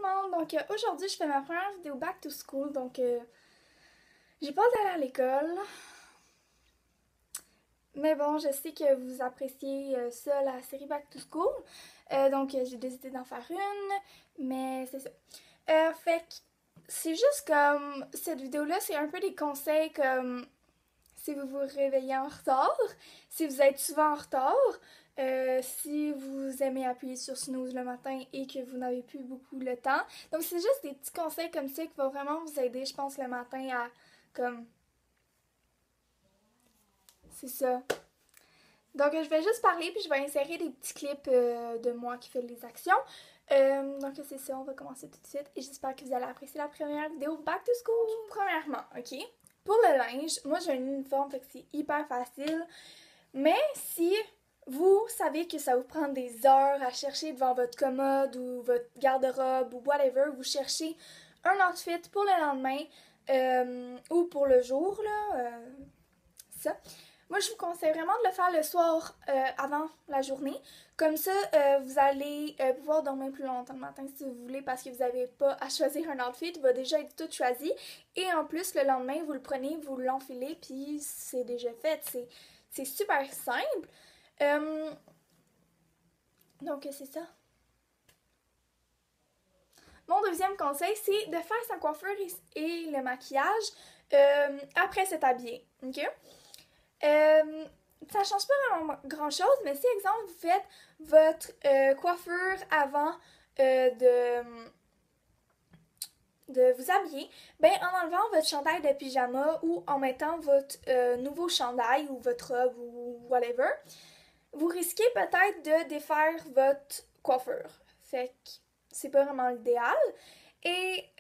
monde! Donc aujourd'hui je fais ma première vidéo back to school, donc j'ai pas d'aller à l'école. Mais bon, je sais que vous appréciez ça, la série Back to School. Donc j'ai décidé d'en faire une, mais c'est ça. Fait que c'est juste comme cette vidéo-là, c'est un peu des conseils comme si vous vous réveillez en retard, si vous êtes souvent en retard, si vous aimez appuyer sur snooze le matin et que vous n'avez plus beaucoup le temps. Donc c'est juste des petits conseils comme ça qui vont vraiment vous aider, je pense, le matin à comme... C'est ça. Donc je vais juste parler puis je vais insérer des petits clips de moi qui fait les actions. Donc c'est ça, on va commencer tout de suite et j'espère que vous allez apprécier la première vidéo Back to School. Premièrement, ok? Pour le linge, moi j'ai un uniforme, fait que c'est hyper facile. Mais si vous savez que ça vous prend des heures à chercher devant votre commode ou votre garde-robe ou whatever, vous cherchez un outfit pour le lendemain ou pour le jour, là, ça. Moi, je vous conseille vraiment de le faire le soir avant la journée. Comme ça, vous allez pouvoir dormir plus longtemps le matin si vous voulez parce que vous n'avez pas à choisir un outfit. Il va déjà être tout choisi. Et en plus, le lendemain, vous le prenez, vous l'enfilez, puis c'est déjà fait. C'est super simple. Donc, c'est ça. Mon deuxième conseil, c'est de faire sa coiffure et le maquillage après s'être habillé. OK? Ça change pas vraiment grand chose, mais si, exemple, vous faites votre coiffure avant de vous habiller, ben en enlevant votre chandail de pyjama ou en mettant votre nouveau chandail ou votre robe ou whatever, vous risquez peut-être de défaire votre coiffure. Fait que c'est pas vraiment l'idéal. Et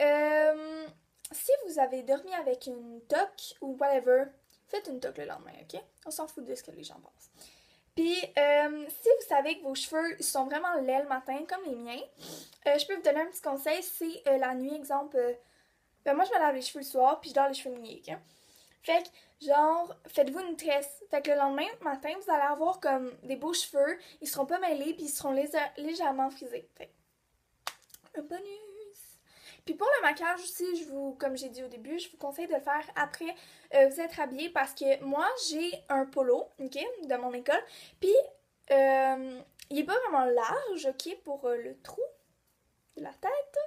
si vous avez dormi avec une toque ou whatever, faites une toque le lendemain, ok? On s'en fout de ce que les gens pensent. Puis, si vous savez que vos cheveux sont vraiment laids le matin, comme les miens, je peux vous donner un petit conseil. C'est la nuit, exemple, ben moi je me lave les cheveux le soir, puis je dors les cheveux mouillés, ok? Fait que, genre, faites-vous une tresse. Fait que le lendemain matin, vous allez avoir comme des beaux cheveux, ils seront pas mêlés, puis ils seront légèrement frisés. Fait que, un bonus! Puis pour le maquillage aussi, comme j'ai dit au début, je vous conseille de le faire après vous être habillé parce que moi, j'ai un polo, ok, de mon école. Puis, il est pas vraiment large, ok, pour le trou de la tête.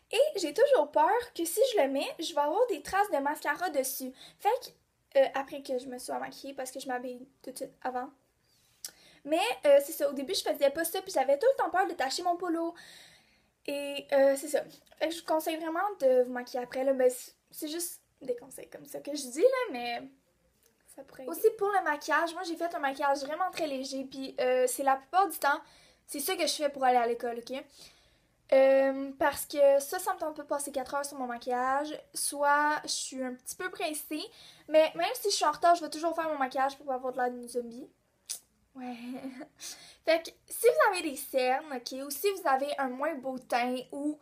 Et j'ai toujours peur que si je le mets, je vais avoir des traces de mascara dessus. Fait que, après que je me sois maquillée parce que je m'habille tout de suite avant. Mais c'est ça, au début, je faisais pas ça, puis j'avais tout le temps peur de tacher mon polo. Et c'est ça. Fait que je vous conseille vraiment de vous maquiller après. Là, ben, c'est juste des conseils comme ça que je dis, là, mais ça pourrait aider. Aussi pour le maquillage, moi j'ai fait un maquillage vraiment très léger. Puis c'est la plupart du temps, c'est ça que je fais pour aller à l'école, ok? Parce que ça me tente pas de passer 4 heures sur mon maquillage. Soit je suis un petit peu pressée, mais même si je suis en retard, je vais toujours faire mon maquillage pour pas avoir de l'air d'une zombie. Ouais. Fait que si vous avez des cernes, ok, ou si vous avez un moins beau teint, ou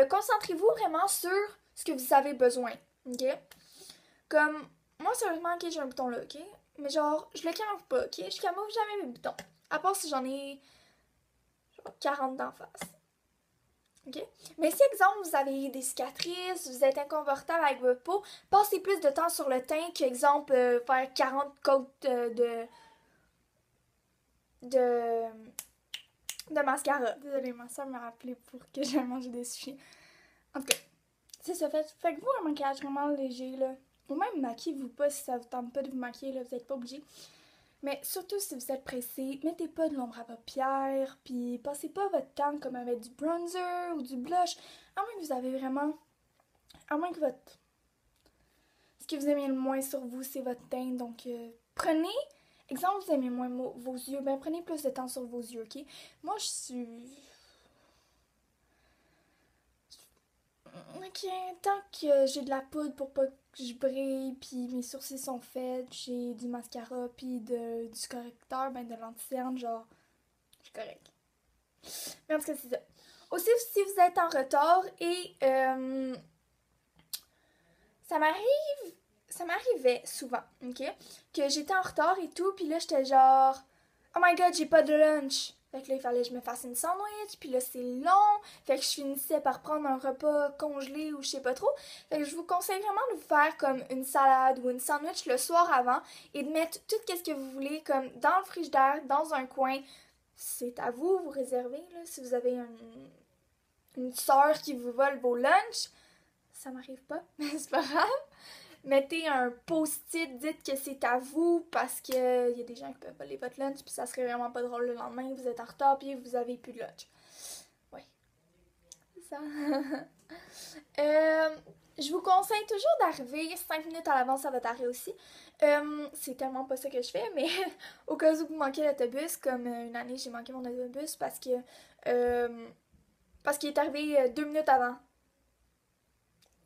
concentrez-vous vraiment sur ce que vous avez besoin, ok? Comme, moi sérieusement, ok, j'ai un bouton là, ok? Mais genre, je le camoufle pas, ok? Je camoufle jamais mes boutons. À part si j'en ai genre 40 d'en face. Ok? Mais si, exemple, vous avez des cicatrices, vous êtes inconfortable avec votre peau, passez plus de temps sur le teint qu'exemple, faire 40 coats de mascara. Désolée, ma soeur m'a rappelé pour que j'aille manger des sushis. En tout cas, c'est ça. Faites-vous un maquillage vraiment léger, là. Ou même maquillez-vous pas si ça vous tente pas de vous maquiller, là. Vous êtes pas obligé. Mais surtout si vous êtes pressé, mettez pas de l'ombre à paupières, puis passez pas votre temps comme avec du bronzer ou du blush. À moins que vous avez vraiment... À moins que votre... Ce que vous aimez le moins sur vous, c'est votre teint. Donc, prenez... Exemple, vous aimez moins vos yeux, ben prenez plus de temps sur vos yeux, ok? Moi, je suis... Ok, tant que j'ai de la poudre pour pas que je brille, puis mes sourcils sont faits, j'ai du mascara, puis du correcteur, ben de l'anti-cerne, genre, je suis correcte. Mais en tout cas, c'est ça. Aussi, si vous êtes en retard et ça m'arrivait souvent, ok, que j'étais en retard et tout, puis là, j'étais genre, oh my god, j'ai pas de lunch. Fait que là, il fallait que je me fasse une sandwich, puis là, c'est long. Fait que je finissais par prendre un repas congelé ou je sais pas trop. Fait que je vous conseille vraiment de vous faire comme une salade ou une sandwich le soir avant et de mettre tout ce que vous voulez comme dans le frigidaire, dans un coin. C'est à vous, vous réservez, là, si vous avez une sœur qui vous vole vos lunchs. Ça m'arrive pas, mais c'est pas grave. Mettez un post-it, dites que c'est à vous parce qu'il y a des gens qui peuvent voler votre lunch puis ça serait vraiment pas drôle le lendemain, vous êtes en retard puis vous avez plus de lunch. Oui, c'est ça. Je vous conseille toujours d'arriver 5 minutes à l'avance à votre arrêt aussi. C'est tellement pas ça que je fais, mais au cas où vous manquez l'autobus, comme une année j'ai manqué mon autobus parce qu'il est arrivé 2 minutes avant.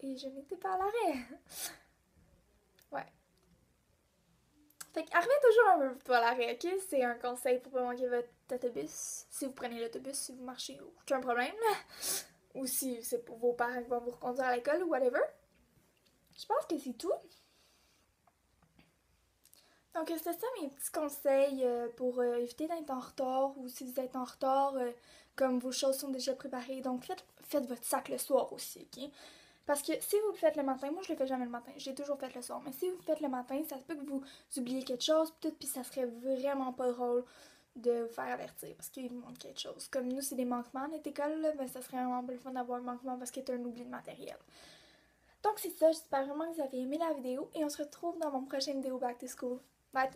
Et je n'étais pas à l'arrêt. Ouais. Fait qu'arrivez toujours un peu plus tôt à l'arrêt, ok? C'est un conseil pour pas manquer votre autobus. Si vous prenez l'autobus, si vous marchez, aucun problème, là. Ou si c'est pour vos parents qui vont vous reconduire à l'école ou whatever. Je pense que c'est tout. Donc, c'était ça mes petits conseils pour éviter d'être en retard ou si vous êtes en retard, comme vos choses sont déjà préparées. Donc, faites votre sac le soir aussi, ok? Parce que si vous le faites le matin, moi je le fais jamais le matin, j'ai toujours fait le soir, mais si vous le faites le matin, ça se peut que vous oubliez quelque chose, puis ça serait vraiment pas drôle de vous faire avertir parce qu'il vous manque quelque chose. Comme nous, c'est des manquements à notre école, là, ben ça serait vraiment pas le fun d'avoir un manquement parce que t'as un oubli de matériel. Donc c'est ça, j'espère vraiment que vous avez aimé la vidéo et on se retrouve dans mon prochaine vidéo Back to School. Bye!